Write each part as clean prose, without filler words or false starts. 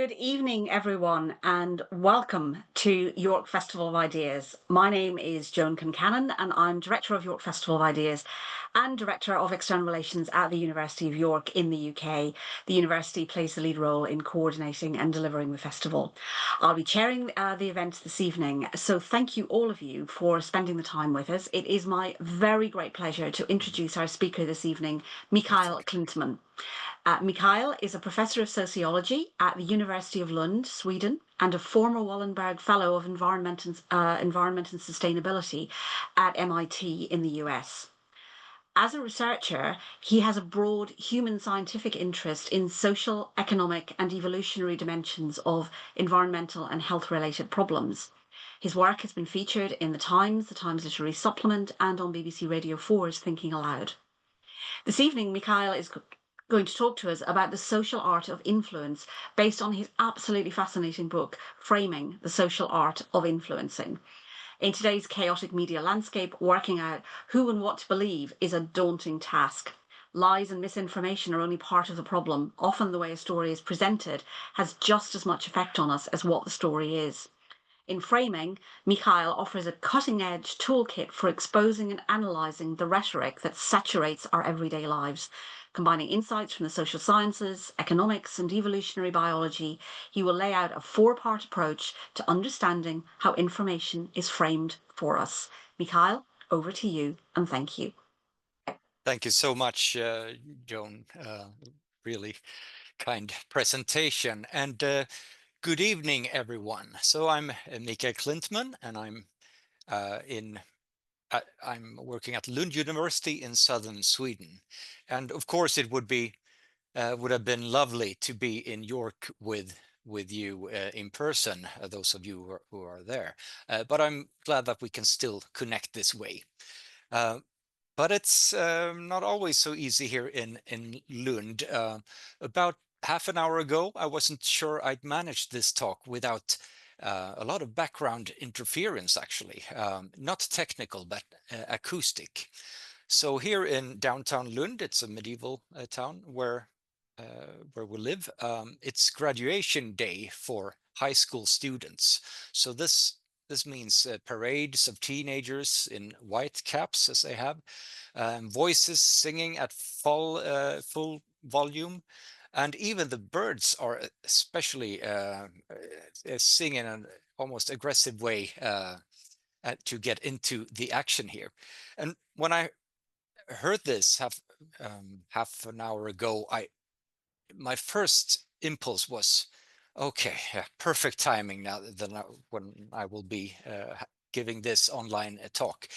Good evening, everyone, and welcome to York Festival of Ideas. My name is Joan Concannon, and I'm Director of York Festival of Ideas and Director of External Relations at the University of York in the UK. The university plays the lead role in coordinating and delivering the festival. I'll be chairing the event this evening, so thank you all of you for spending the time with us. It is my very great pleasure to introduce our speaker this evening, Mikael Klintman. Mikael is a professor of sociology at the University of Lund, Sweden, and a former Wallenberg Fellow of Environment and Sustainability at MIT in the US. As a researcher, he has a broad human scientific interest in social, economic, and evolutionary dimensions of environmental and health-related problems. His work has been featured in the Times Literary Supplement, and on BBC Radio 4's Thinking Aloud. This evening, Mikael is going to talk to us about the social art of influence based on his absolutely fascinating book, Framing the Social Art of Influencing. In today's chaotic media landscape, working out who and what to believe is a daunting task. Lies and misinformation are only part of the problem. Often the way a story is presented has just as much effect on us as what the story is. In Framing, Mikael offers a cutting-edge toolkit for exposing and analysing the rhetoric that saturates our everyday lives. Combining insights from the social sciences, economics, and evolutionary biology, he will lay out a four-part approach to understanding how information is framed for us. Mikael, over to you, and thank you. Thank you so much, Joan. Really kind presentation. And good evening, everyone. So I'm Mikael Klintman, and I'm working at Lund University in southern Sweden. And of course, it would have been lovely to be in York with you in person, those of you who are there. But I'm glad that we can still connect this way. But it's not always so easy here in Lund. About half an hour ago, I wasn't sure I'd manage this talk without a lot of background interference, actually. Not technical, but acoustic. So here in downtown Lund, it's a medieval town where we live. It's graduation day for high school students. So this means parades of teenagers in white caps, as they have, voices singing at full volume, and even the birds are especially singing in an almost aggressive way to get into the action here. And when I heard this half an hour ago, my first impulse was, okay, yeah, perfect timing now when I will be giving this online talk.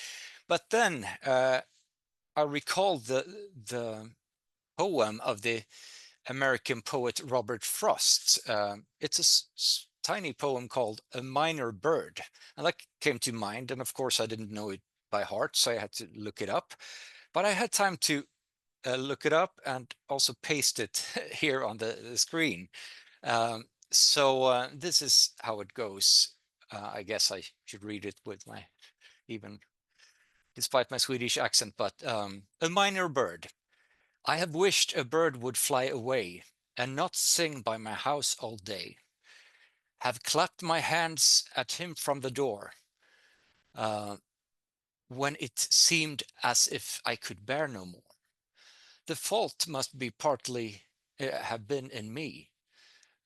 But then I recalled the poem of the American poet Robert Frost. It's a tiny poem called A Minor Bird, and that came to mind. And of course, I didn't know it by heart, so I had to look it up. But I had time to look it up and also paste it here on the screen. So this is how it goes. I guess I should read it with my, even despite my Swedish accent, but a minor bird. I have wished a bird would fly away and not sing by my house all day. Have clapped my hands at him from the door when it seemed as if I could bear no more. The fault must be partly have been in me.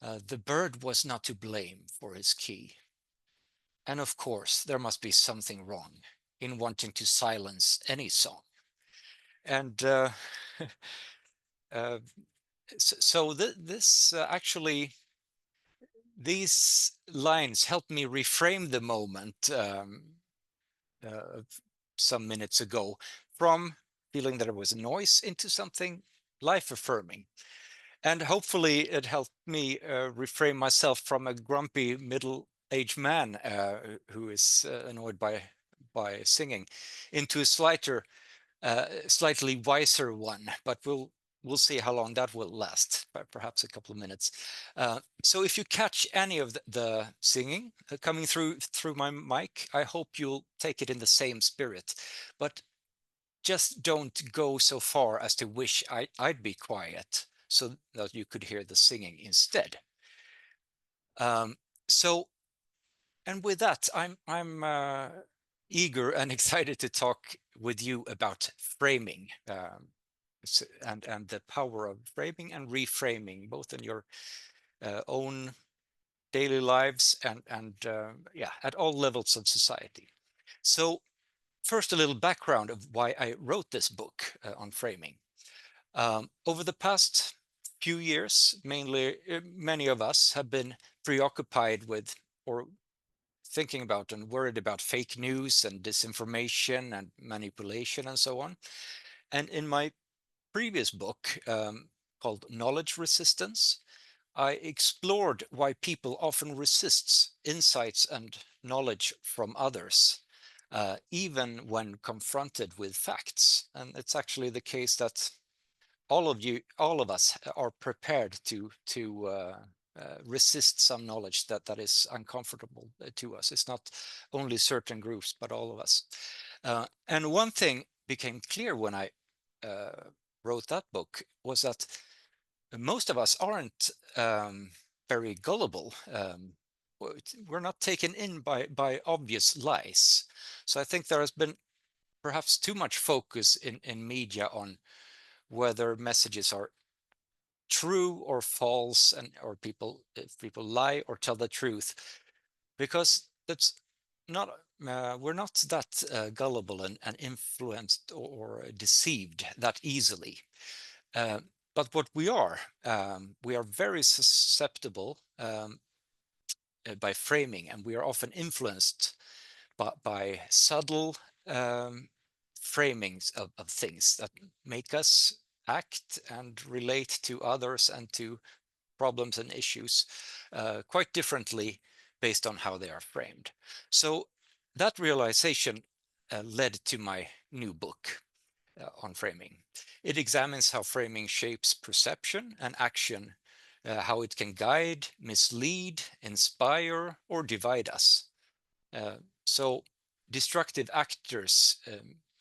The bird was not to blame for his key. And of course, there must be something wrong in wanting to silence any song. And this actually, these lines helped me reframe the moment some minutes ago from feeling that there was a noise into something life-affirming. And hopefully it helped me reframe myself from a grumpy middle-aged man who is annoyed by singing into a slightly wiser one. But we'll see how long that will last, perhaps a couple of minutes. So if you catch any of the singing coming through my mic, I hope you'll take it in the same spirit. But just don't go so far as to wish I'd be quiet, so that you could hear the singing instead. So, and with that, I'm eager and excited to talk with you about framing, and the power of framing and reframing, both in your own daily lives and yeah, at all levels of society. So first, a little background of why I wrote this book on framing. Over the past few years, mainly, many of us have been preoccupied with, or thinking about and worried about, fake news and disinformation and manipulation and so on. And in my previous book, called Knowledge Resistance, I explored why people often resist insights and knowledge from others, even when confronted with facts. And it's actually the case that all of us are prepared to resist some knowledge that is uncomfortable to us. It's not only certain groups, but all of us. And one thing became clear when I wrote that book was that most of us aren't very gullible. We're not taken in by obvious lies. So I think there has been perhaps too much focus in media on whether messages are true or false, and or if people lie or tell the truth, because that's not we're not that gullible and influenced or deceived that easily. Uh, but what we are very susceptible by framing, and we are often influenced by subtle framings of things that make us act and relate to others and to problems and issues quite differently based on how they are framed. So that realization led to my new book on framing. It examines how framing shapes perception and action, how it can guide, mislead, inspire, or divide us. Uh, so destructive actors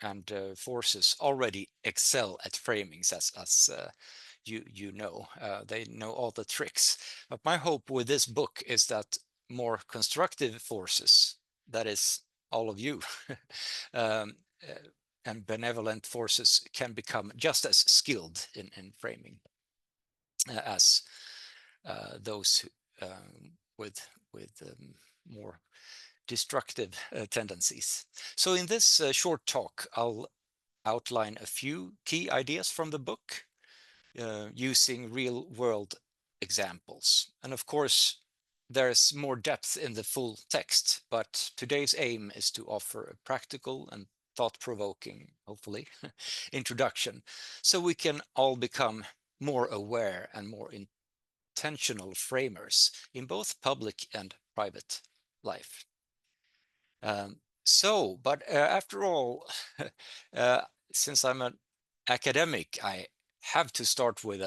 and forces already excel at framings, as you know. They know all the tricks. But my hope with this book is that more constructive forces, that is all of you, um, uh, and benevolent forces, can become just as skilled in framing as those with more destructive tendencies. So in this short talk, I'll outline a few key ideas from the book using real world examples. And of course, there's more depth in the full text, but today's aim is to offer a practical and thought-provoking, hopefully, introduction, so we can all become more aware and more intentional framers in both public and private life. But after all, uh, since I'm an academic, I have to start with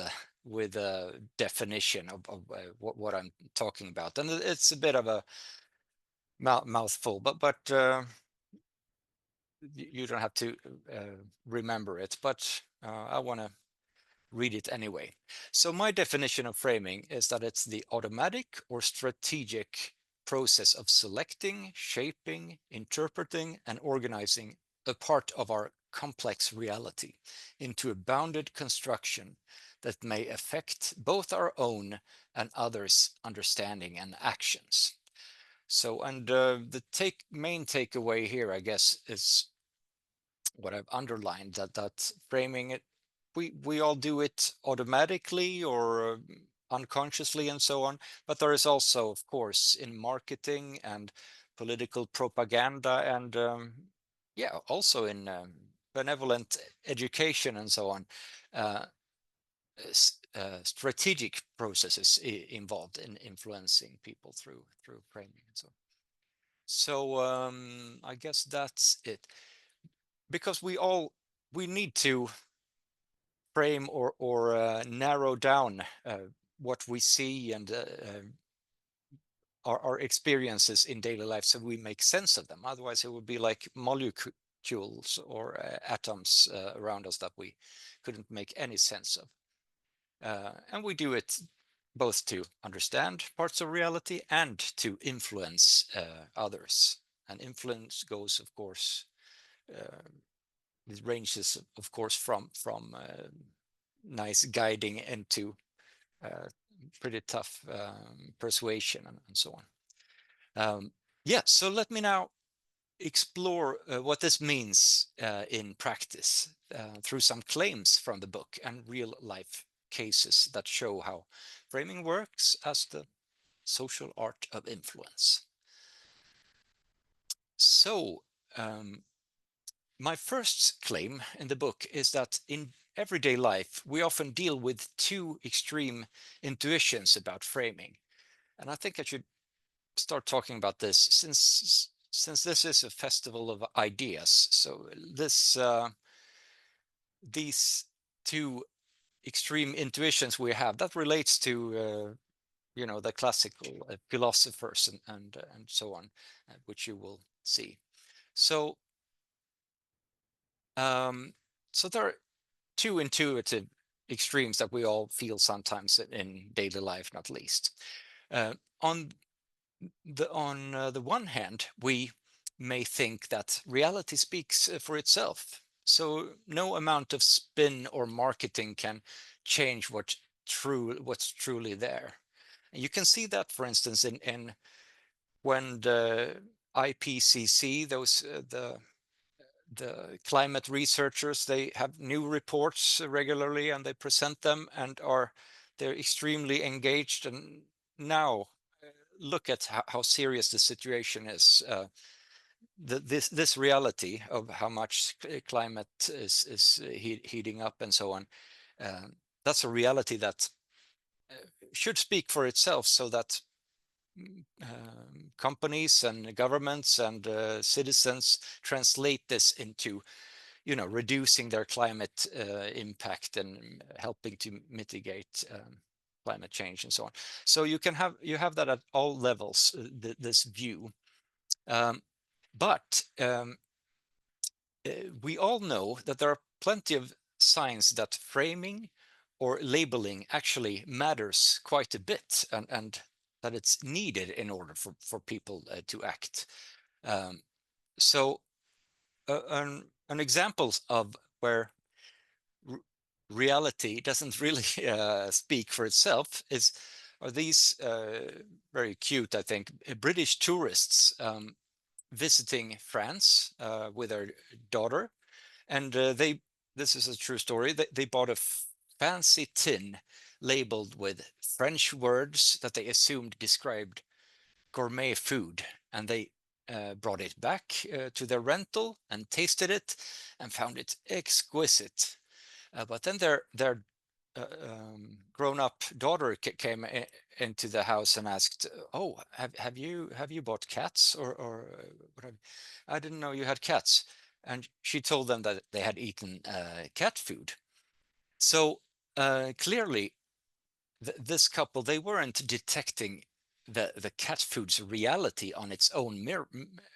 a definition of what I'm talking about, and it's a bit of a mouthful, but you don't have to remember it. But I want to read it anyway. So my definition of framing is that it's the automatic or strategic process of selecting, shaping, interpreting, and organizing a part of our complex reality into a bounded construction that may affect both our own and others' understanding and actions. So, and the main takeaway here, I guess, is what I've underlined, that framing it, we all do it automatically or unconsciously and so on, but there is also, of course, in marketing and political propaganda and yeah, also in benevolent education and so on, uh, strategic processes involved in influencing people through framing and so on. So I guess that's it, because we need to frame or narrow down what we see and our experiences in daily life, so we make sense of them. Otherwise, it would be like molecules or atoms around us that we couldn't make any sense of. And we do it both to understand parts of reality and to influence others. And influence goes, of course, it ranges, of course, from nice guiding into pretty tough persuasion and so on. Yeah, so let me now explore what this means in practice through some claims from the book and real life cases that show how framing works as the social art of influence. So, my first claim in the book is that in everyday life, we often deal with two extreme intuitions about framing. And I think I should start talking about this since this is a festival of ideas. So these two extreme intuitions we have, that relates to the classical philosophers and so on, which you will see. So there are two intuitive extremes that we all feel sometimes in daily life, not least. On the one hand, we may think that reality speaks for itself. So no amount of spin or marketing can change what's truly there. And you can see that, for instance, in when the IPCC, the climate researchers, they have new reports regularly and they present them, and they're extremely engaged. And now look at how serious the situation is. This reality of how much climate is heating up and so on. That's a reality that should speak for itself, so that companies and governments and citizens translate this into reducing their climate impact and helping to mitigate climate change and so on. So you have that at all levels, this view. But we all know that there are plenty of signs that framing or labeling actually matters quite a bit, and that it's needed in order for people to act. So an example of where reality doesn't really speak for itself are these very cute, I think, British tourists visiting France with their daughter, and this is a true story. They bought a fancy tin labeled with French words that they assumed described gourmet food, and they brought it back to their rental and tasted it and found it exquisite. But then their grown-up daughter came into the house and asked, "Oh, have you bought cats or what have, I didn't know you had cats." And she told them that they had eaten cat food. So clearly, this couple, they weren't detecting the cat food's reality on its own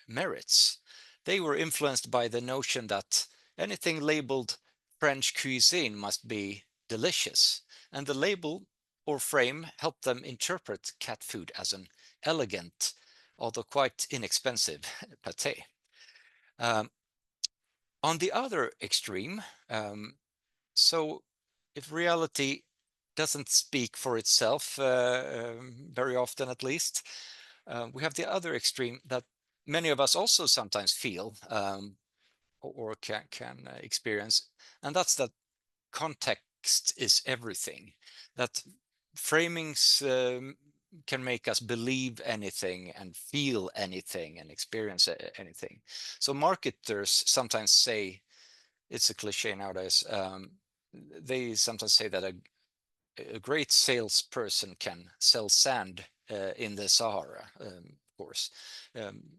merits. They were influenced by the notion that anything labeled French cuisine must be delicious, and the label or frame helped them interpret cat food as an elegant, although quite inexpensive, pâté. On the other extreme, so if reality doesn't speak for itself, very often at least, we have the other extreme that many of us also sometimes feel or can experience, and that's that context is everything. That framings can make us believe anything and feel anything and experience anything. So marketers sometimes say, it's a cliche nowadays, they sometimes say that a great salesperson can sell sand in the Sahara, of course.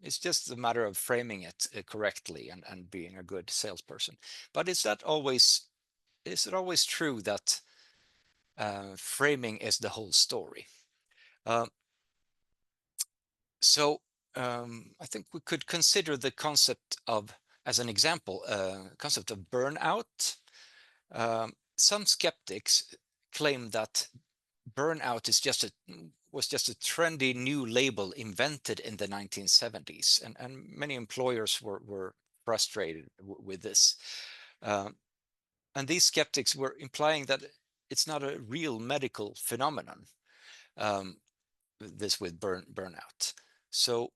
It's just a matter of framing it correctly and being a good salesperson. But is it always true that framing is the whole story? So I think we could consider the concept of, as an example, concept of burnout. Some skeptics claim that burnout was just a trendy new label invented in the 1970s, and many employers were frustrated with this. And these skeptics were implying that it's not a real medical phenomenon, this with burnout. So,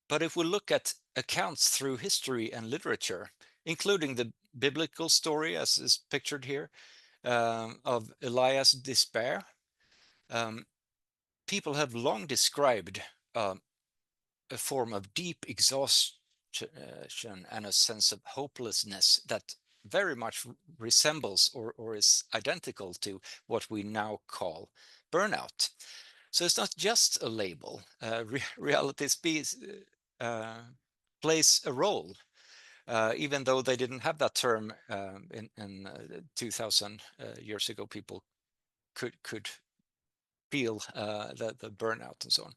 but if we look at accounts through history and literature, including the biblical story as is pictured here, of Elias' despair, people have long described a form of deep exhaustion and a sense of hopelessness that very much resembles or is identical to what we now call burnout. So it's not just a label. Reality plays a role, even though they didn't have that term in 2000 years ago. People could feel the burnout and so on.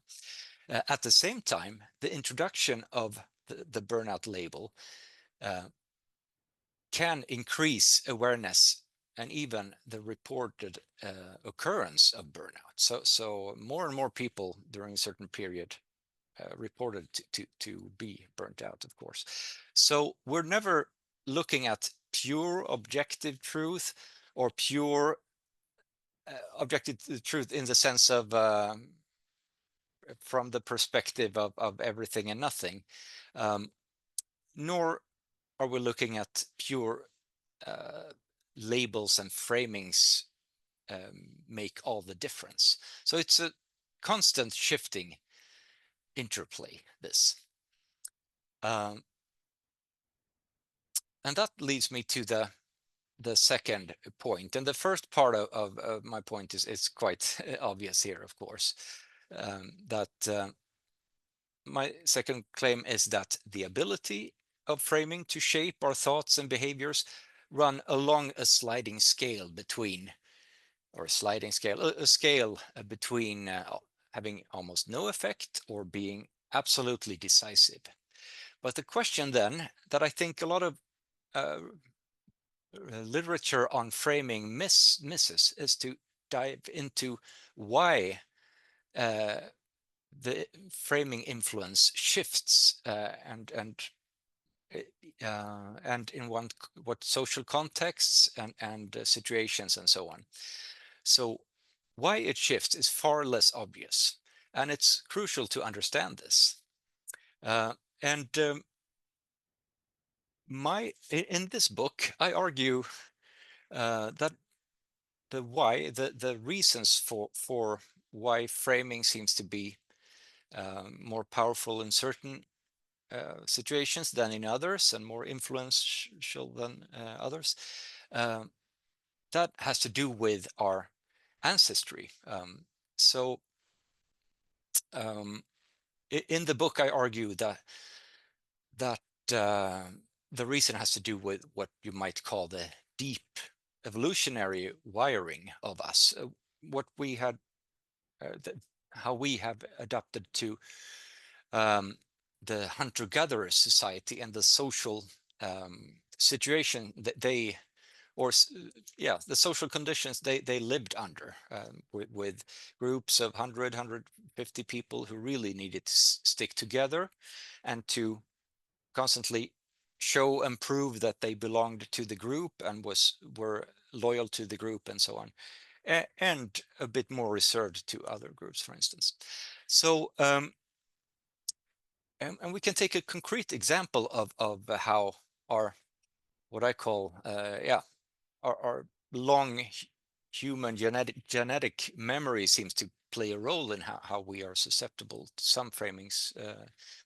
At the same time, the introduction of the burnout label can increase awareness and even the reported occurrence of burnout. So more and more people during a certain period reported to be burnt out, of course. So we're never looking at pure objective truth or pure objective truth in the sense of from the perspective of everything and nothing, nor are we looking at pure labels and framings make all the difference. So it's a constant shifting interplay, this. And that leads me to the second point. And the first part of my point is quite obvious here, of course, that my second claim is that the ability of framing to shape our thoughts and behaviors run along a sliding scale between, or a scale between having almost no effect or being absolutely decisive. But the question then that I think a lot of literature on framing misses is to dive into why the framing influence shifts and in what social contexts and situations and so on. So why it shifts is far less obvious, and it's crucial to understand this. In this book, I argue that the reasons for why framing seems to be more powerful in certain situations than in others, and more influential than others, that has to do with our ancestry. In the book, I argue that the reason has to do with what you might call the deep evolutionary wiring of us, what we had, how we have adapted to the hunter-gatherer society and the social situation that the social conditions they lived under, with groups of 150 people who really needed to stick together and to constantly show and prove that they belonged to the group and were loyal to the group and so on, and a bit more reserved to other groups, for instance. So and we can take a concrete example of how our, what I call our long human genetic memory seems to play a role in how we are susceptible to some framings,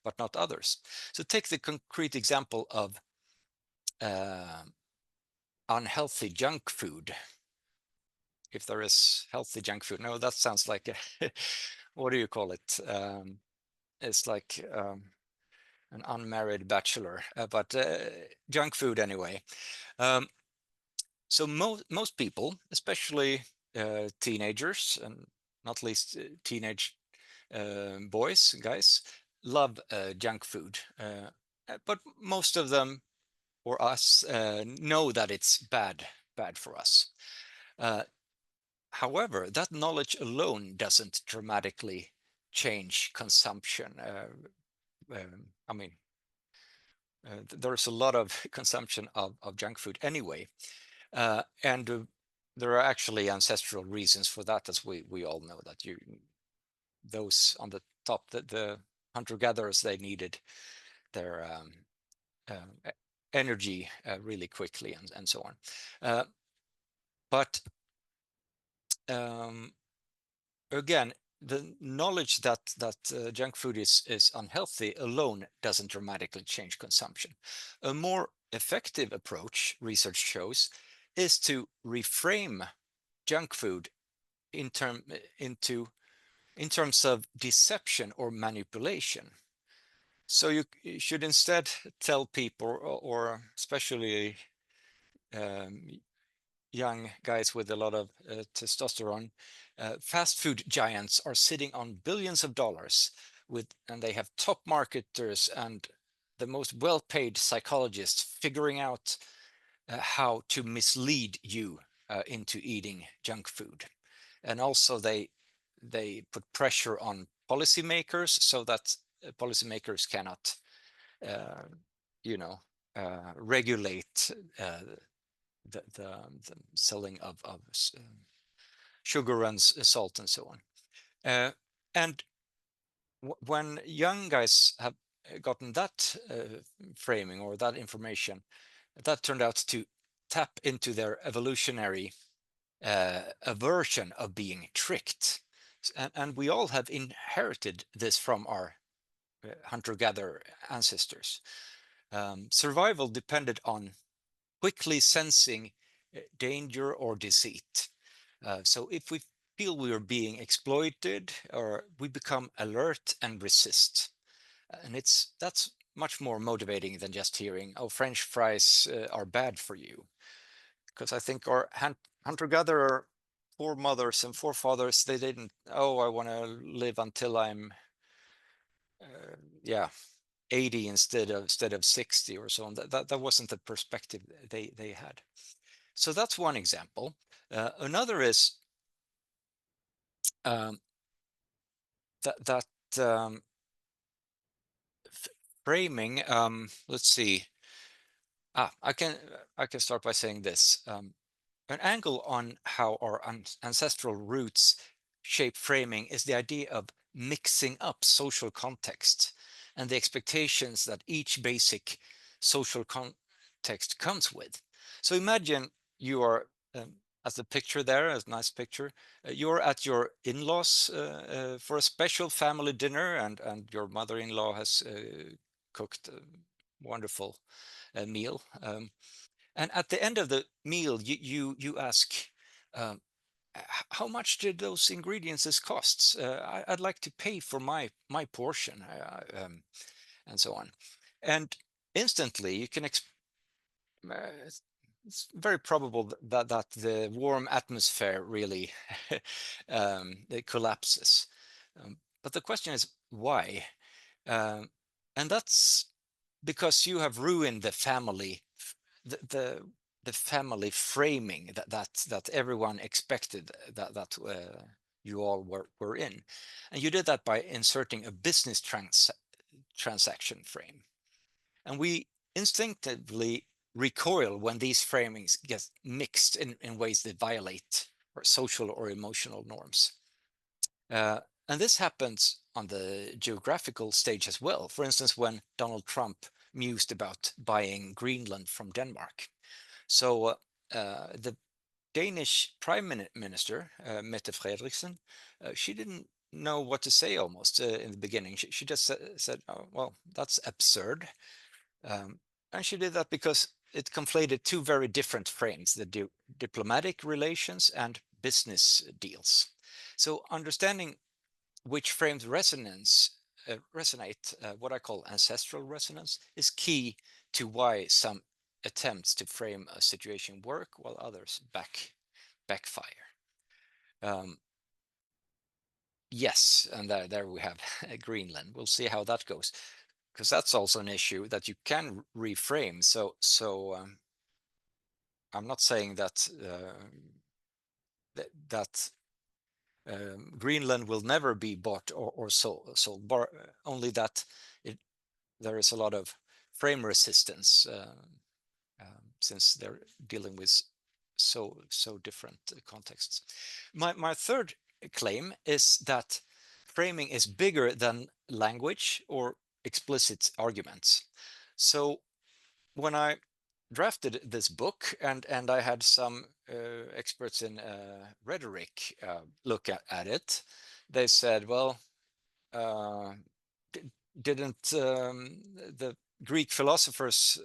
but not others. So take the concrete example of unhealthy junk food. If there is healthy junk food, no, that sounds like a what do you call it? It's like an unmarried bachelor, but junk food anyway. So most people, especially teenagers, and not least teenage boys and guys, love junk food. But most of them, or us, know that it's bad for us. However, that knowledge alone doesn't dramatically change consumption. I mean, there's a lot of consumption of junk food anyway, and there are actually ancestral reasons for that, as we all know, that those on the top, the hunter-gatherers, they needed their energy really quickly, and so on. But again, the knowledge that junk food is unhealthy alone doesn't dramatically change consumption. A more effective approach, research shows, is to reframe junk food in terms of deception or manipulation. So you should instead tell people, or especially young guys with a lot of testosterone, fast food giants are sitting on billions of dollars and they have top marketers and the most well-paid psychologists figuring out how to mislead you into eating junk food. And also they put pressure on policymakers so that policymakers cannot, uh, regulate the selling of sugar and salt and so on. And when young guys have gotten that framing or that information, that turned out to tap into their evolutionary aversion of being tricked. And we all have inherited this from our hunter-gatherer ancestors. Survival depended on quickly sensing danger or deceit. So if we feel we are being exploited, or we become alert and resist. And that's much more motivating than just hearing, oh, French fries are bad for you. Because I think our hunter-gatherer foremothers and forefathers, they didn't, oh, I want to live until I'm, yeah, 80 instead of 60 or so on. That wasn't the perspective they had. So that's one example. Another is that framing. Let's see. I can start by saying this. An angle on how our ancestral roots shape framing is the idea of mixing up social context and the expectations that each basic social context comes with. So imagine you are, as the picture there, a nice picture, you're at your in-laws for a special family dinner, and your mother-in-law has cooked a wonderful meal. And at the end of the meal, you ask, um, how much did those ingredients cost? I'd like to pay for my portion, and so on. And instantly, you can it's very probable that the warm atmosphere really it collapses. But the question is why? And that's because you have ruined the family, the the family framing that everyone expected that you all were in, and you did that by inserting a business transaction frame. And we instinctively recoil when these framings get mixed in ways that violate our social or emotional norms. And this happens on the geographical stage as well. For instance, when Donald Trump mused about buying Greenland from Denmark. So the Danish Prime Minister, Mette Frederiksen, she didn't know what to say almost in the beginning. She just said, oh, well, that's absurd. And she did that because it conflated two very different frames, the diplomatic relations and business deals. So understanding which frames resonate, what I call ancestral resonance, is key to why some attempts to frame a situation work while others backfire. Yes, and there we have Greenland. We'll see how that goes, because that's also an issue that you can reframe. So I'm not saying that that Greenland will never be bought or sold, only that there is a lot of frame resistance since they're dealing with so different contexts. My third claim is that framing is bigger than language or explicit arguments. So when I drafted this book, and I had some experts in rhetoric look at it, they said, well, didn't the Greek philosophers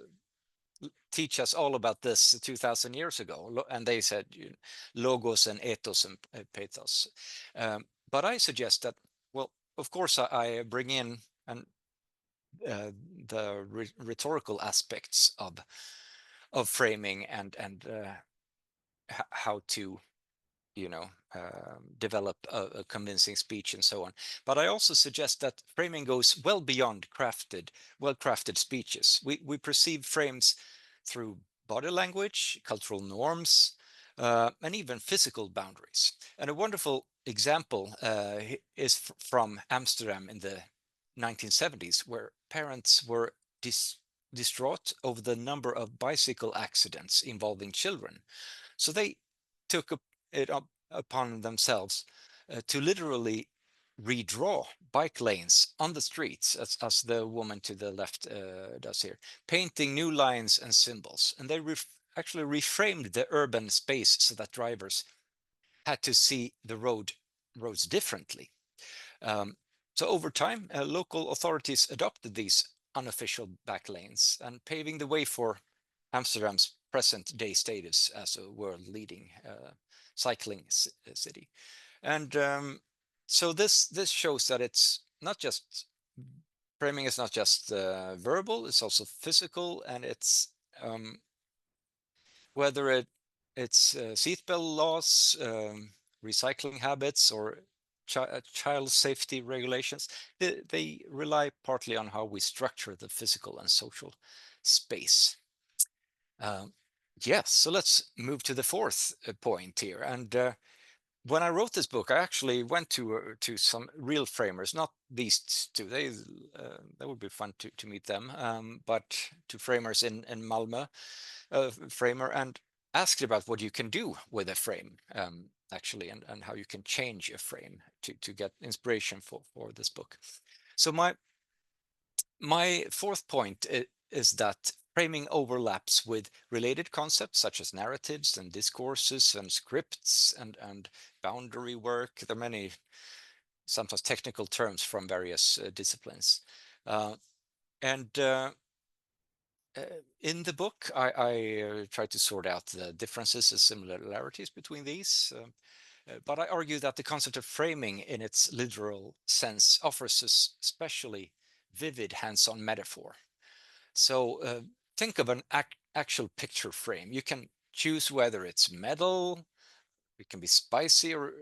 teach us all about this 2000 years ago? And they said logos and ethos and pathos. But I suggest that, well, of course, I bring in the rhetorical aspects of framing and how to develop a convincing speech and so on. But I also suggest that framing goes well beyond well-crafted speeches. We perceive frames through body language, cultural norms, and even physical boundaries. And a wonderful example is from Amsterdam in the 1970s, where parents were distraught over the number of bicycle accidents involving children. So they took it upon themselves to literally redraw bike lanes on the streets, as the woman to the left does here, painting new lines and symbols. And they actually reframed the urban space so that drivers had to see the roads differently. So over time, local authorities adopted these unofficial back lanes, and paving the way for Amsterdam's present-day status as a world-leading cycling city. And so this shows that it's not just framing is not just verbal; it's also physical, and it's whether it's seatbelt laws, recycling habits, or child safety regulations. They rely partly on how we structure the physical and social space. Yes, so let's move to the fourth point here. And when I wrote this book, I actually went to some real framers, not these two. That would be fun to meet them, but to framers in Malmö, framer, and asked about what you can do with a frame, actually, and how you can change a frame to get inspiration for this book. So my fourth point is that framing overlaps with related concepts such as narratives and discourses and scripts and boundary work. There are many, sometimes technical terms from various disciplines. In the book, I try to sort out the differences and similarities between these. But I argue that the concept of framing in its literal sense offers us especially vivid hands-on metaphor. So think of an actual picture frame. You can choose whether it's metal, it can be spicy, or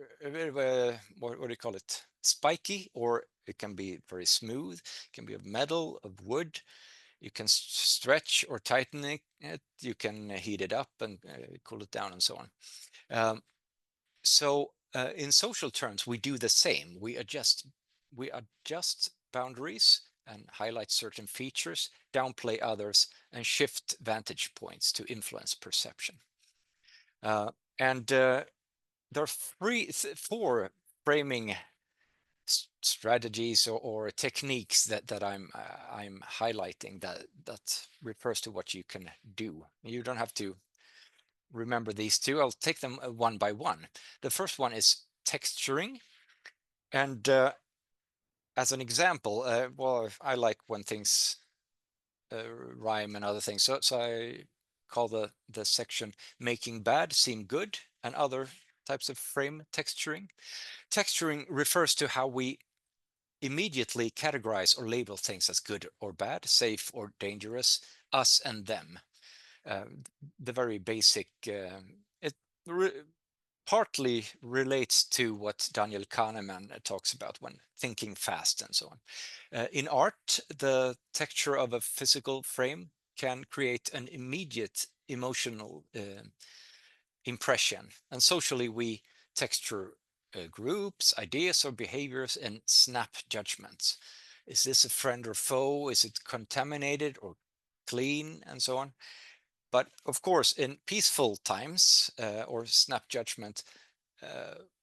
what do you call it? Spiky, or it can be very smooth. It can be of metal, of wood. You can stretch or tighten it. You can heat it up and cool it down and so on. So in social terms, we do the same. We adjust boundaries and highlight certain features, downplay others, and shift vantage points to influence perception. And there are four framing strategies or techniques that I'm highlighting that refers to what you can do. You don't have to remember these two. I'll take them one by one. The first one is texturing. And as an example, well, I like when things rhyme and other things. So I call the section "Making Bad Seem Good" and other types of frame texturing. Texturing refers to how we immediately categorize or label things as good or bad, safe or dangerous, us and them. The very basic, it partly relates to what Daniel Kahneman talks about when thinking fast and so on. In art, the texture of a physical frame can create an immediate emotional impression. And socially, we texture groups, ideas, or behaviors in snap judgments. Is this a friend or foe? Is it contaminated or clean, and so on? But of course, in peaceful times or snap judgment,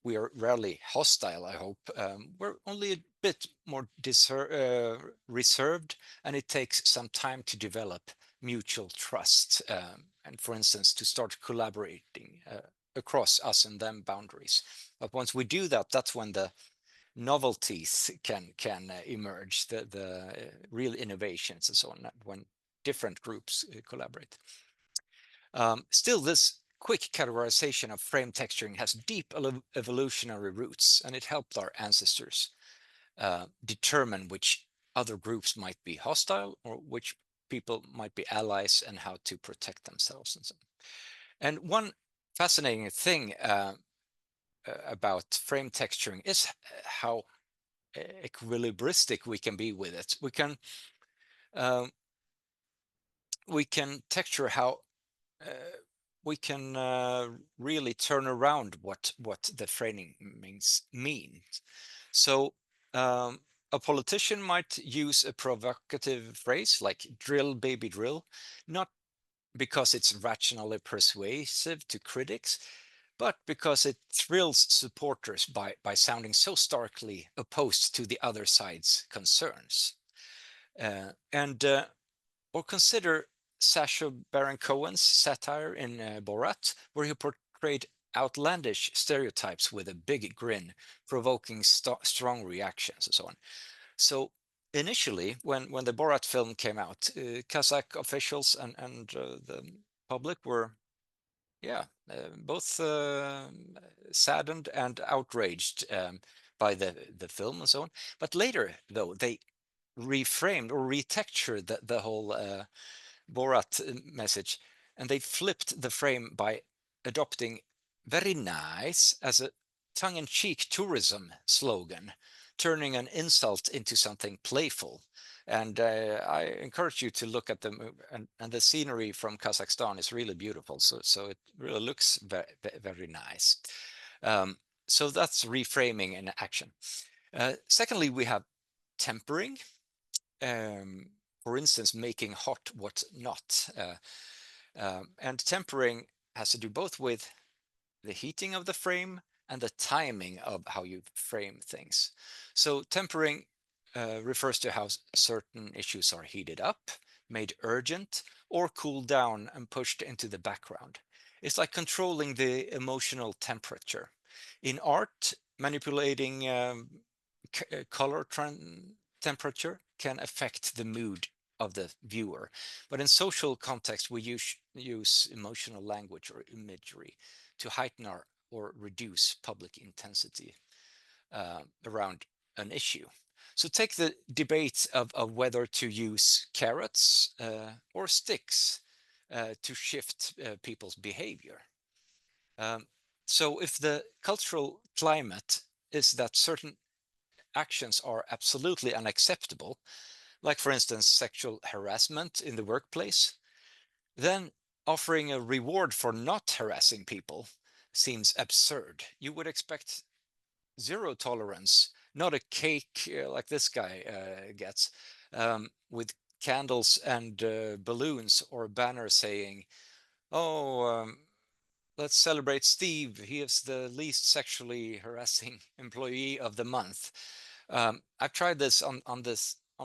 we are rarely hostile, I hope. We're only a bit more reserved, and it takes some time to develop mutual trust, and for instance, to start collaborating across us and them boundaries. But once we do that, that's when the novelties can emerge, the real innovations and so on, when different groups collaborate. Still, this quick categorization of frame texturing has deep evolutionary roots, and it helped our ancestors determine which other groups might be hostile or which people might be allies and how to protect themselves and so on. And one fascinating thing about frame texturing is how equilibristic we can be with it. We can texture how we can really turn around what the framing means. So a politician might use a provocative phrase like "drill, baby, drill," not because it's rationally persuasive to critics, but because it thrills supporters by sounding so starkly opposed to the other side's concerns. Or consider Sacha Baron Cohen's satire in Borat, where he portrayed outlandish stereotypes with a big grin, provoking strong reactions and so on. So initially, when the Borat film came out, Kazakh officials and the public were, both saddened and outraged by the film and so on. But later, though, they reframed or retextured the whole Borat message, and they flipped the frame by adopting "very nice" as a tongue-in-cheek tourism slogan, turning an insult into something playful. And I encourage you to look at them, and the scenery from Kazakhstan is really beautiful. So it really looks very nice. So that's reframing in action. Secondly, we have tempering. For instance, making hot what not. And tempering has to do both with the heating of the frame and the timing of how you frame things. So tempering refers to how certain issues are heated up, made urgent, or cooled down and pushed into the background. It's like controlling the emotional temperature. In art, manipulating color temperature can affect the mood of the viewer. But in social context, we use emotional language or imagery to heighten or reduce public intensity around an issue. So take the debate of whether to use carrots or sticks to shift people's behavior. So if the cultural climate is that certain actions are absolutely unacceptable, like for instance, sexual harassment in the workplace, then offering a reward for not harassing people seems absurd. You would expect zero tolerance, not a cake like this guy gets, with candles and balloons, or a banner saying, "Oh, let's celebrate Steve. He is the least sexually harassing employee of the month." I've tried this on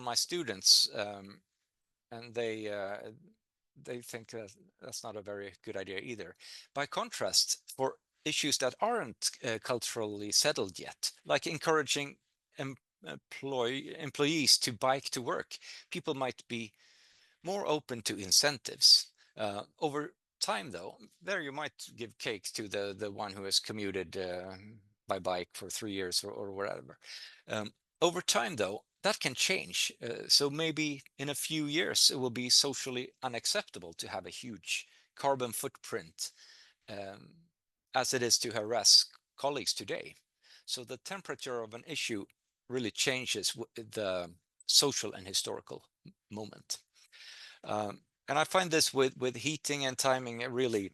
my students, and they think that's not a very good idea either. By contrast, for issues that aren't culturally settled yet, like encouraging employees to bike to work, people might be more open to incentives. Over time, though, there you might give cake to the one who has commuted by bike for 3 years or whatever. Over time, though, that can change. So maybe in a few years, it will be socially unacceptable to have a huge carbon footprint, as it is to harass colleagues today. So the temperature of an issue really changes the social and historical moment. And I find this with heating and timing really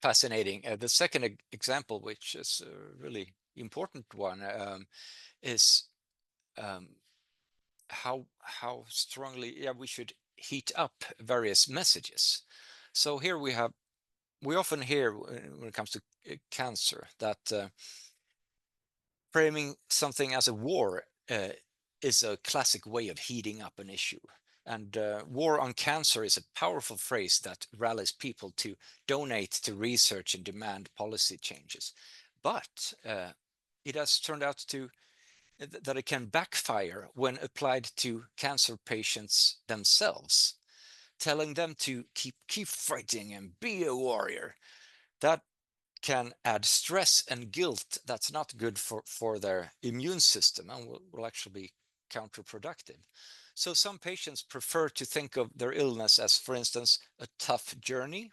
fascinating. The second example, which is a really important one, is um, how strongly we should heat up various messages. So here we often hear when it comes to cancer that framing something as a war is a classic way of heating up an issue. And war on cancer is a powerful phrase that rallies people to donate to research and demand policy changes. But it has turned out that it can backfire when applied to cancer patients themselves, telling them to keep fighting and be a warrior. That can add stress and guilt that's not good for their immune system and will actually be counterproductive. So some patients prefer to think of their illness as, for instance, a tough journey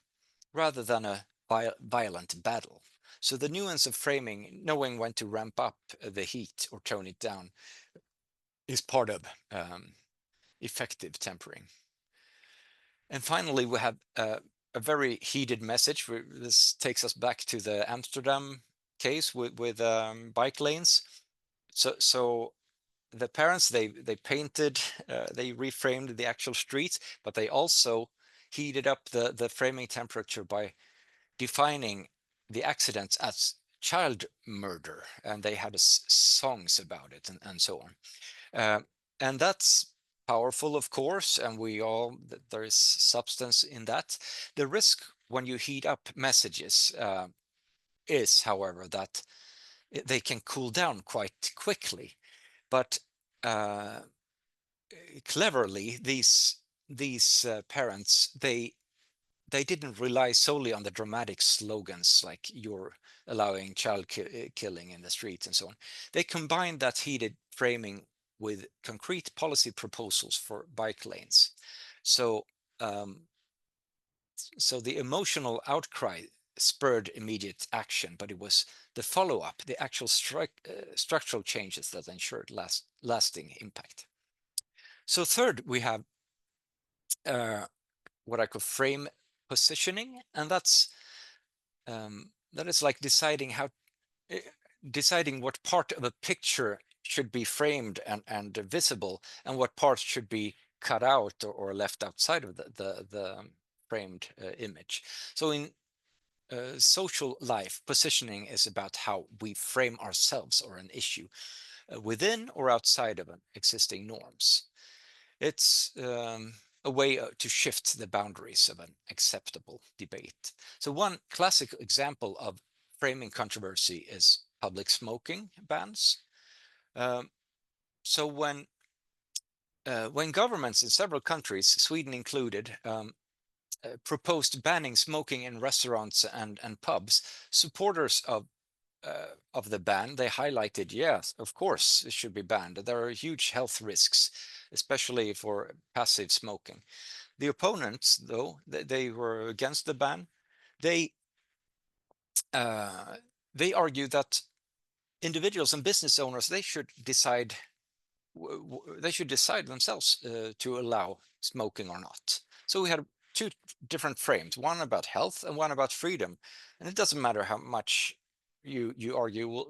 rather than a violent battle. So the nuance of framing, knowing when to ramp up the heat or tone it down, is part of effective tempering. And finally, we have a very heated message. This takes us back to the Amsterdam case with bike lanes. So the parents, they painted, they reframed the actual streets, but they also heated up the framing temperature by defining the accidents as child murder, and they had songs about it and so on. And that's powerful, of course, and there is substance in that. The risk when you heat up messages is, however, that they can cool down quite quickly. But cleverly, these parents, they didn't rely solely on the dramatic slogans like "you're allowing child killing in the streets" and so on. They combined that heated framing with concrete policy proposals for bike lanes. So, um, so the emotional outcry spurred immediate action, but it was the follow-up, the actual structural changes that ensured lasting impact. So third, we have what I call frame positioning, and that is like deciding what part of a picture should be framed and visible, and what parts should be cut out or left outside of the framed image. So in social life, positioning is about how we frame ourselves or an issue within or outside of an existing norms. It's a way to shift the boundaries of an acceptable debate. So one classic example of framing controversy is public smoking bans. So when governments in several countries, Sweden included, proposed banning smoking in restaurants and pubs, supporters of the ban, they highlighted, yes, of course, it should be banned. There are huge health risks, especially for passive smoking. The opponents, though, they were against the ban. They uh, they argue that individuals and business owners they should decide themselves to allow smoking or not. So we had two different frames, one about health and one about freedom. And it doesn't matter how much you argue,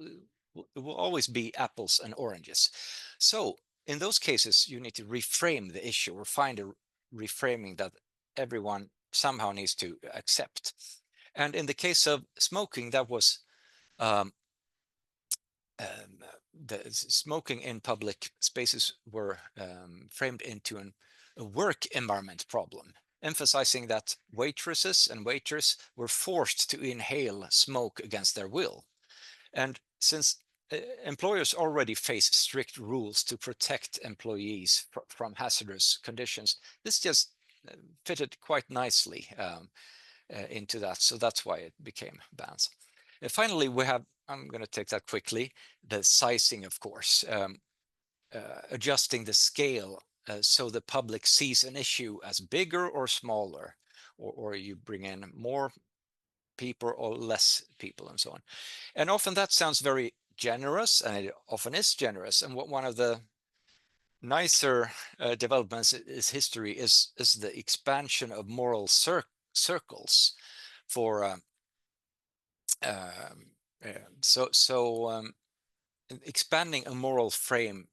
it will always be apples and oranges. So in those cases, you need to reframe the issue or find a reframing that everyone somehow needs to accept. And in the case of smoking, that was um, the smoking in public spaces were framed into a work environment problem, emphasizing that waitresses and waiters were forced to inhale smoke against their will. And since employers already face strict rules to protect employees from hazardous conditions, this just fitted quite nicely into that. So that's why it became bans. And finally, we have, I'm going to take that quickly, the sizing, of course, adjusting the scale so the public sees an issue as bigger or smaller, or you bring in more people or less people and so on. And often that sounds very generous, and it often is generous. And what one of the nicer developments is history is the expansion of moral circles for Expanding a moral frame,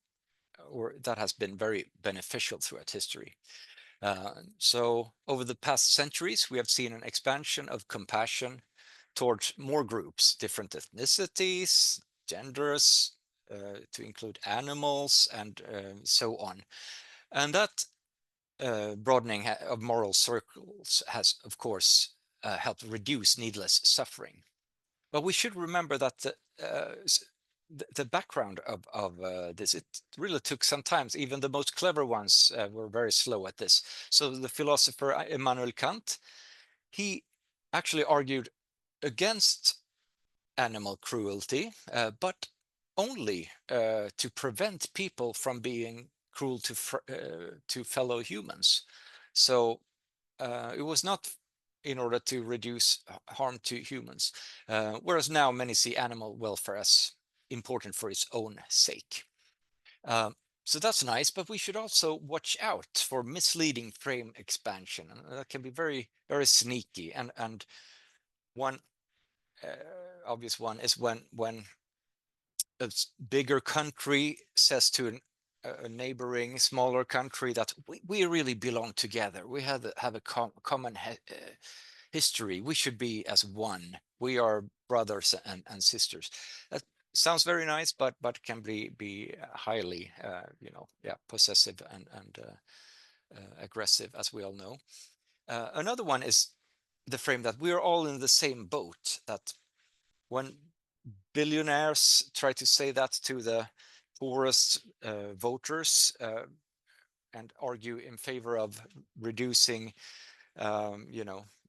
or that has been very beneficial throughout history. So over the past centuries, we have seen an expansion of compassion towards more groups, different ethnicities, genders, to include animals, and so on. And that broadening of moral circles has, of course, helped reduce needless suffering. But we should remember that the background of this, it really took some time. Even the most clever ones were very slow at this. So the philosopher Immanuel Kant, he actually argued against animal cruelty, but only to prevent people from being cruel to fellow humans. So it was not in order to reduce harm to humans, whereas now many see animal welfare as important for its own sake. So that's nice, but we should also watch out for misleading frame expansion. And that can be very, very sneaky. And one obvious one is when a bigger country says to a neighboring smaller country that we really belong together. We have a common history. We should be as one. We are brothers and sisters. That sounds very nice, but can be highly possessive and aggressive, as we all know. Another one is the frame that we are all in the same boat. That when billionaires try to say that to the poorest voters and argue in favor of reducing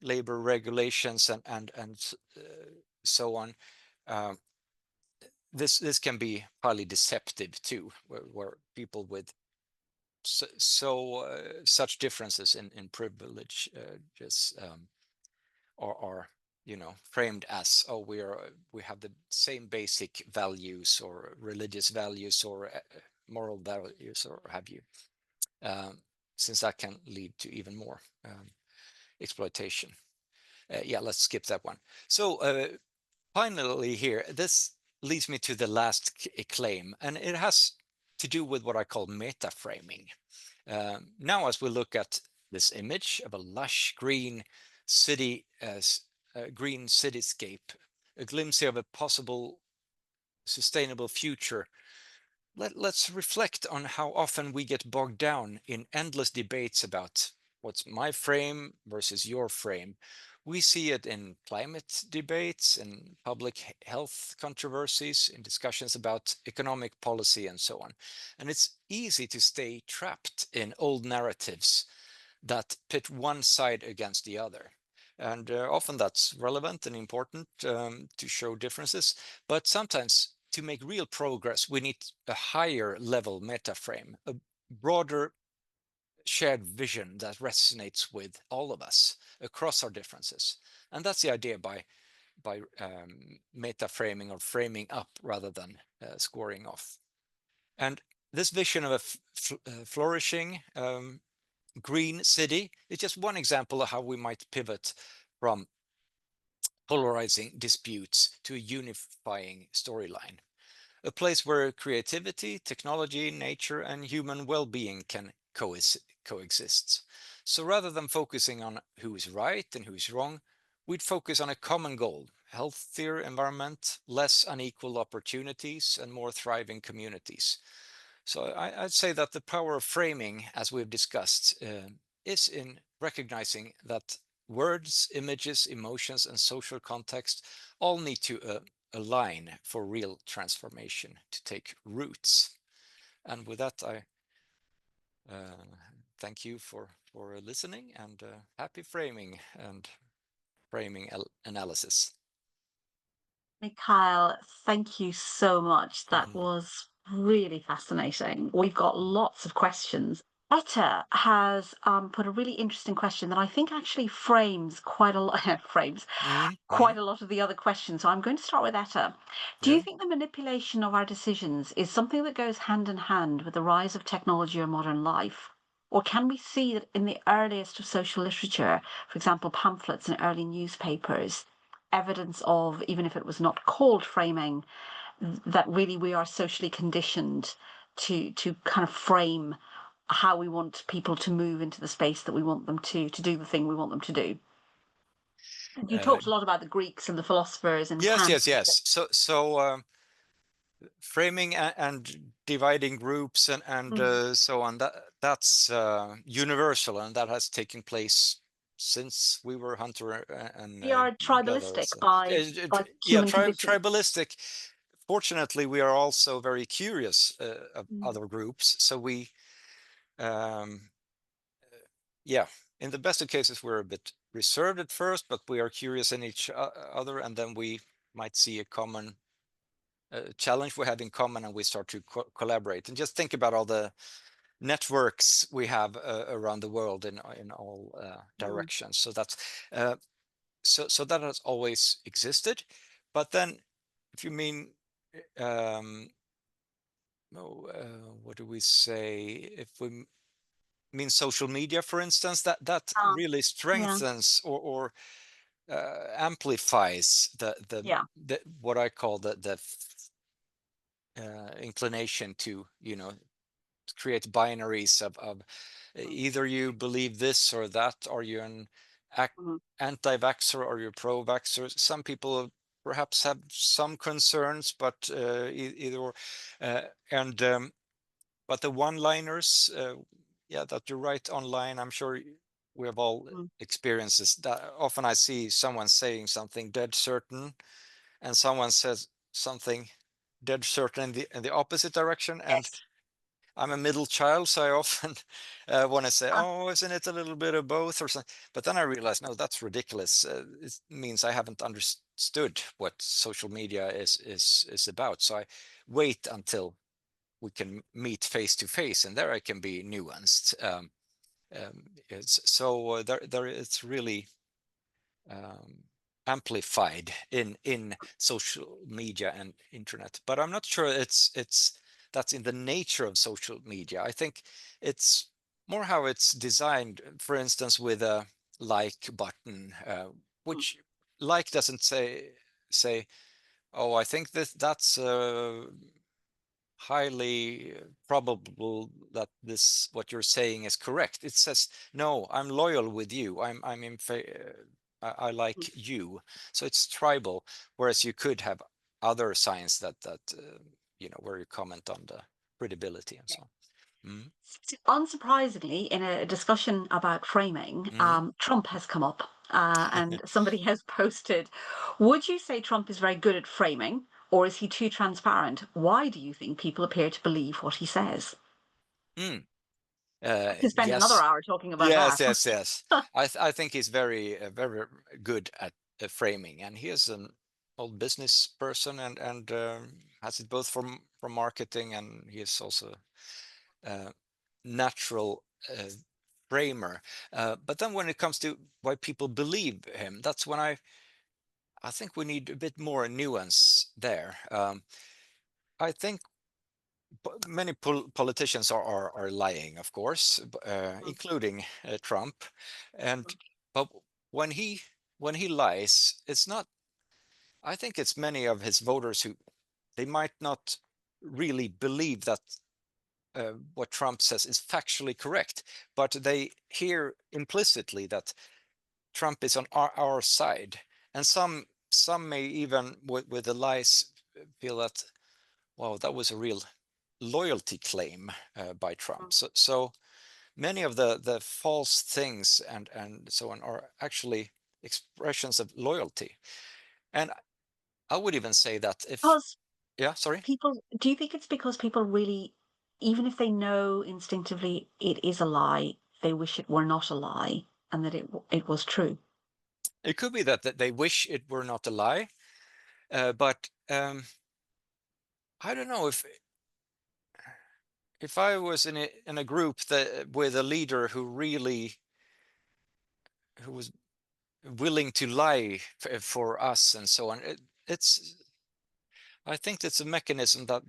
labor regulations and so on. This can be highly deceptive too, where people with such differences in privilege just are framed as, oh, we have the same basic values or religious values or moral values or have you, since that can lead to even more exploitation. Yeah, let's skip that one. So finally here, this leads me to the last claim, and it has to do with what I call meta-framing. Now, as we look at this image of a lush green city, green cityscape, a glimpse of a possible sustainable future, let's reflect on how often we get bogged down in endless debates about what's my frame versus your frame. We see it in climate debates, in public health controversies, in discussions about economic policy, and so on. And it's easy to stay trapped in old narratives that pit one side against the other. And often that's relevant and important to show differences, but sometimes to make real progress, we need a higher level meta frame, a broader shared vision that resonates with all of us across our differences. And that's the idea by meta framing or framing up rather than scoring off. And this vision of a flourishing green city is just one example of how we might pivot from polarizing disputes to a unifying storyline. A place where creativity, technology, nature, and human well-being can coexist. So rather than focusing on who is right and who is wrong, we'd focus on a common goal: healthier environment, less unequal opportunities, and more thriving communities. So I'd say that the power of framing, as we've discussed, is in recognizing that words, images, emotions, and social context all need to align for real transformation to take roots. And with that, I thank you for listening, and happy framing and framing analysis. Mikhail, thank you so much. That Mhm. was really fascinating. We've got lots of questions. Etta has put a really interesting question that I think actually frames quite a lot frames Mhm. quite Mhm. a lot of the other questions. So I'm going to start with Etta. Do you Yeah. think the manipulation of our decisions is something that goes hand in hand with the rise of technology or modern life? Or can we see that in the earliest of social literature, for example, pamphlets and early newspapers, evidence of, even if it was not called framing, that really we are socially conditioned to kind of frame how we want people to move into the space that we want them to do the thing we want them to do. You Uh, talked a lot about the Greeks and the philosophers and yes, Kant. yes, yes. So framing and dividing groups and so on, that's universal, and that has taken place since we were hunter and We are tribalistic gatherers. by Yeah, human condition. tribalistic. Fortunately, we are also very curious of Mm. other groups, so we um, yeah, in the best of cases, we're a bit reserved at first, but we are curious in each other, and then we might see a common challenge we have in common, and we start to collaborate. And just think about all the networks we have around the world in all Mm. directions. So that's so that has always existed. But then, if you mean oh, what do we say? If we mean social media, for instance, that Ah, really yeah, strengthens or amplifies yeah. the what I call the inclination to create binaries of either you believe this or that, or you're an Mhm. anti-vaxxer or you're pro-vaxxer. Some people perhaps have some concerns, but either or, uh, and but the one-liners, yeah, that you write online, I'm sure we have all Mm. experiences that often I see someone saying something dead certain and someone says something dead certain in the opposite direction. And Yes. I'm a middle child, so I often want to say, Ah, "Oh, isn't it a little bit of both or something?" But then I realize, no, that's ridiculous. It means I haven't understood what social media is about. So I wait until we can meet face to face, and there I can be nuanced. It's really um, amplified in social media and internet. But I'm not sure it's that's in the nature of social media. I think it's more how it's designed. For instance, with a like button, mm, which like doesn't say, oh, I think that's highly probable that this what you're saying is correct. It says, no, I'm loyal with you. I'm in I mm, like you. So it's tribal, whereas you could have other signs that where you comment on the credibility and yeah. so on. Mm. Unsurprisingly, in a discussion about framing, Mm. Trump has come up, and somebody has posted, would you say Trump is very good at framing, or is he too transparent? Why do you think people appear to believe what he says? Mm. I could spend another Yes, hour talking about yes, that. yes, yes. I think he's very good at framing, and he is an old business person and has it both from marketing, and he is also a natural framer. But then when it comes to why people believe him, that's when I think we need a bit more nuance there. I think many politicians are lying, of course, Mm, including Trump. And mm, but when he when he lies, it's not. I think it's many of his voters who they might not really believe that what Trump says is factually correct, but they hear implicitly that Trump is on our side, and some may even with the lies feel that, wow, that was a real loyalty claim by mm. Trump. So many of the false things and so on are actually expressions of loyalty. And I would even say that if, Because yeah, sorry, do you think it's because people really, even if they know instinctively it is a lie, they wish it were not a lie and that it was true? it could be that they wish it were not a lie, but I don't know if I was in a group that with a leader who was willing to lie for us and so on. It's I think that's a mechanism that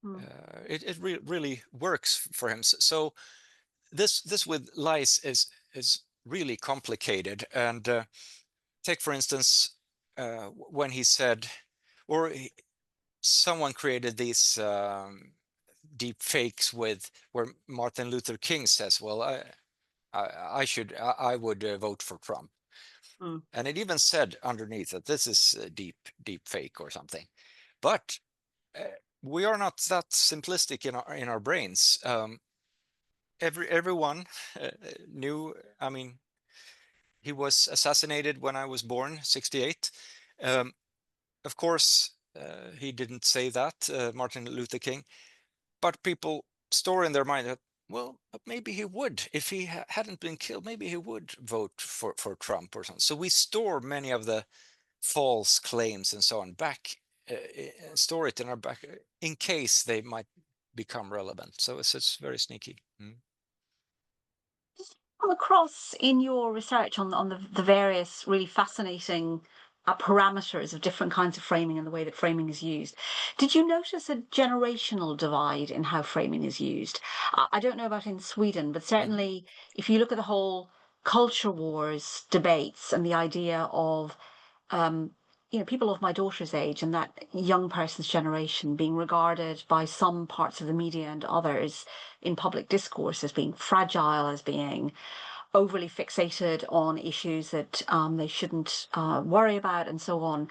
Mm, it really works for him. So this with lies is really complicated, and take for instance when he said, or someone created these deep fakes with where Martin Luther King says, well, I would vote for Trump. Mm. And it even said underneath that this is a deep fake or something. But we are not that simplistic in our brains. Everyone knew. I mean, he was assassinated when I was born, 68. Of course, he didn't say that, Martin Luther King, but people store in their mind that, well, maybe he would, if he hadn't been killed, maybe he would vote for Trump or something. So we store many of the false claims and so on back, store it in our back in case they might become relevant. So it's very sneaky. Mm. Come across in your research on the various really fascinating parameters of different kinds of framing and the way that framing is used. Did you notice a generational divide in how framing is used? I don't know about in Sweden, but Mm. certainly if you look at the whole culture wars debates and the idea of um, people of my daughter's age and that young person's generation being regarded by some parts of the media and others in public discourse as being fragile, as being overly fixated on issues that they shouldn't worry about, and so on.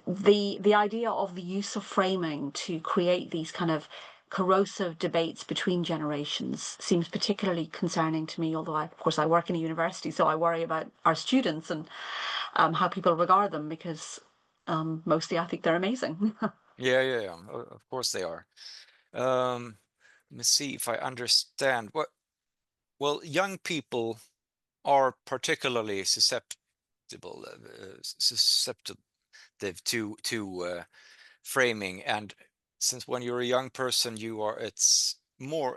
The idea of the use of framing to create these kind of corrosive debates between generations seems particularly concerning to me, although of course I work in a university, so I worry about our students and how people regard them, because mostly I think they're amazing. Yeah. Of course they are. Let me see if I understand. Well, young people are particularly susceptible to framing, and since when you're a young person, it's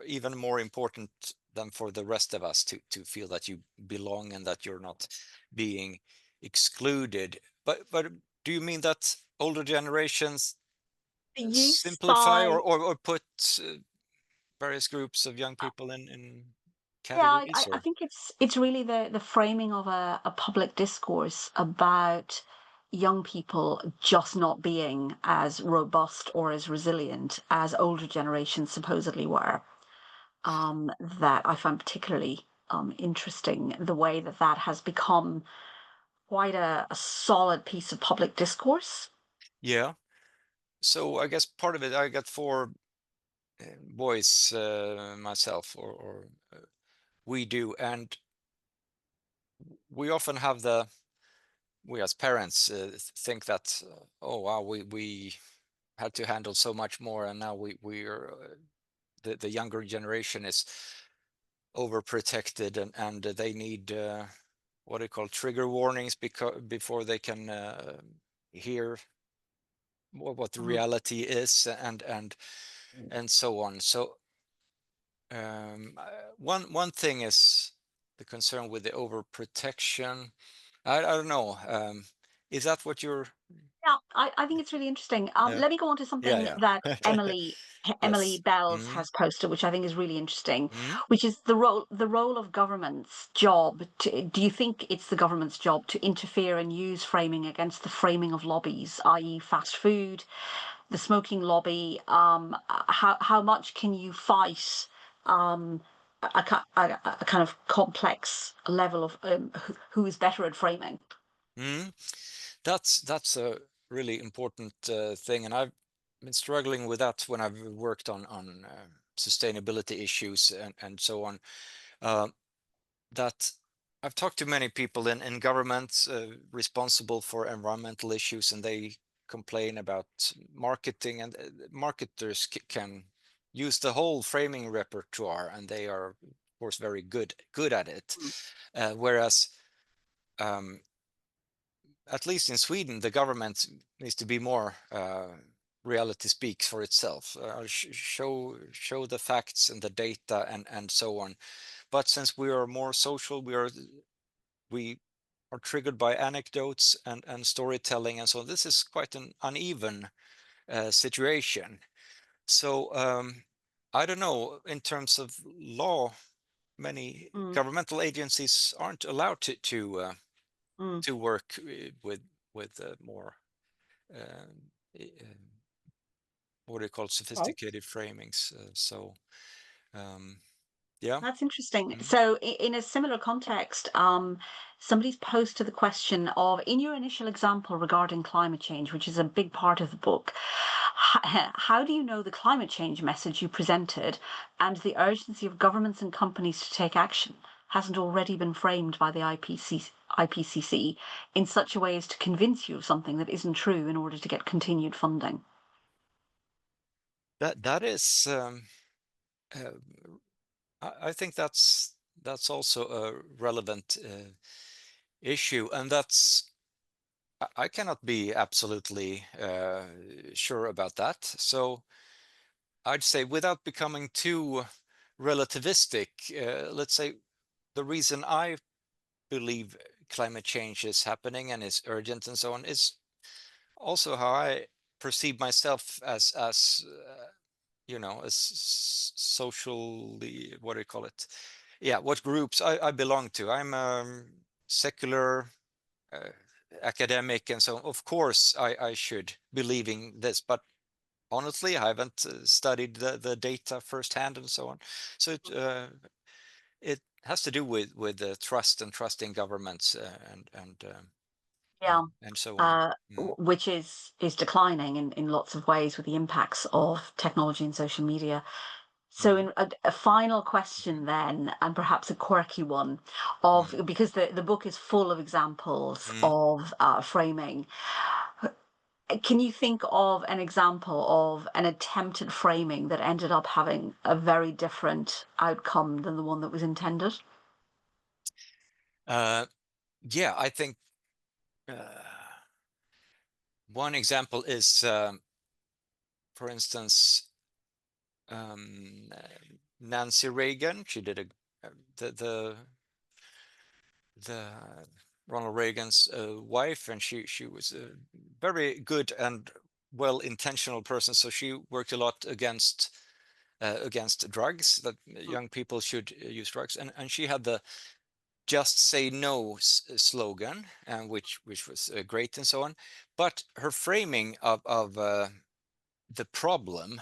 even more important than for the rest of us to feel that you belong and that you're not being excluded. But do you mean that older generations The use simplify by or put various groups of young people in Yeah, categories, I or? think it's really the framing of a public discourse about young people just not being as robust or as resilient as older generations supposedly were. That I find particularly interesting, the way that that has become quite a solid piece of public discourse. Yeah. So I guess part of it, I got four boys myself, or we do, and we often have we as parents think that, oh wow, we had to handle so much more, and now we are the younger generation is overprotected, and they need what do you call trigger warnings before they can hear what the Mm. reality is, and so on. So one thing is the concern with the overprotection. I don't know. Is that what you're? Yeah, I think it's really interesting. Yeah, Let me go on to something yeah. that Emily Yes. Bells Mm, has posted, which I think is really interesting, mm, which is the role of government's job. Do you think it's the government's job to interfere and use framing against the framing of lobbies, i.e., fast food, the smoking lobby? How much can you fight um, a kind of complex level of who is better at framing? mm. That's a really important thing, and I've been struggling with that when I've worked on sustainability issues and so on. Uh, that I've talked to many people in governments responsible for environmental issues, and they complain about marketing, and marketers can use the whole framing repertoire, and they are, of course, very good at it. Whereas, um, at least in Sweden, the government needs to be more reality speaks for itself. Show the facts and the data and so on. But since we are more social, we are triggered by anecdotes and storytelling, and so this is quite an uneven situation. So I don't know, in terms of law, many Mm. governmental agencies aren't allowed to to work with more what do you call it, Okay. sophisticated framings. Yeah. That's interesting. Mm, So, in a similar context, somebody's posed to the question of, in your initial example regarding climate change, which is a big part of the book, how do you know the climate change message you presented and the urgency of governments and companies to take action hasn't already been framed by the IPCC in such a way as to convince you of something that isn't true in order to get continued funding? that is uh, I think that's also a relevant issue, and that's I cannot be absolutely sure about that. So I'd say, without becoming too relativistic, let's say the reason I believe climate change is happening and is urgent and so on is also how I perceive myself as as socially, what do you call it? Yeah, what groups I belong to. I'm secular, uh, academic, and so on. Of course, I should believing this, but honestly, I haven't studied the data firsthand and so on. So it has to do with trust and trusting governments Yeah. and so on. uh, Mm, which is declining in lots of ways with the impacts of technology and social media. So, mm, in a final mhm, question, then, and perhaps a quirky one, mm, because the book is full of examples mm. of framing. Can you think of an example of an attempted framing that ended up having a very different outcome than the one that was intended? Uh, yeah, I think one example is, for instance, uh, Nancy Reagan. She did the Ronald Reagan's wife, and she was a very good and well-intentional person. So she worked a lot against drugs, that young people should use drugs, and she had the "Just Say No" slogan, and which was great and so on. But her framing of the problem,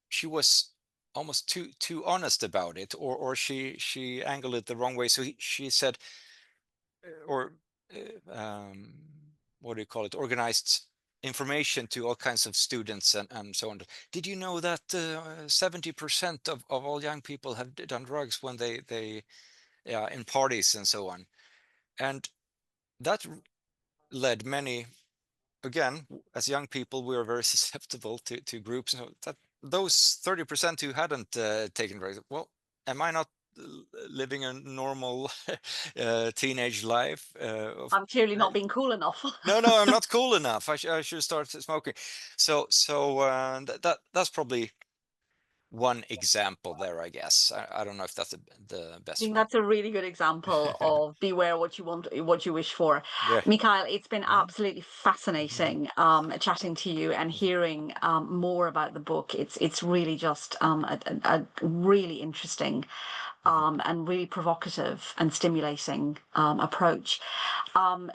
she was almost too honest about it, or she angled it the wrong way. So she said, or um, what do you call it, organized information to all kinds of students and so on. Did you know that 70% of all young people have done drugs when they yeah, in parties and so on? And that led many, again, as young people, we are very susceptible to groups. So that those 30% who hadn't taken drugs, well, am I not living a normal teenage life? I'm clearly not being cool enough. No, no, I'm not cool enough. I should start smoking. That's probably one example there, I guess. I don't know if that's the I best think one. that's a really good example of beware what you want, what you wish for. Yeah. Mikael, it's been Mhm. absolutely Mhm. fascinating chatting to you and hearing more about the book. It's really just a really interesting Mhm. and really provocative and stimulating approach.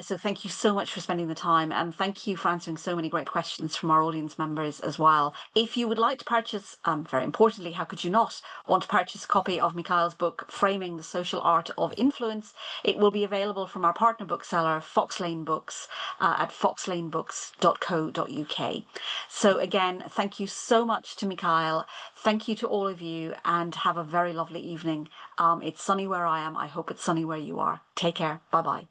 So thank you so much for spending the time, and thank you for answering so many great questions from our audience members as well. If you would like to purchase, very importantly, how could you not want to purchase a copy of Mikael's book, Framing the Social Art of Mhm. Influence, it will be available from our partner bookseller, Fox Lane Books, at foxlanebooks.co.uk. So again, thank you so much to Mikael. Thank you to all of you, and have a very lovely evening. It's sunny where I am. I hope it's sunny where you are. Take care. Bye bye.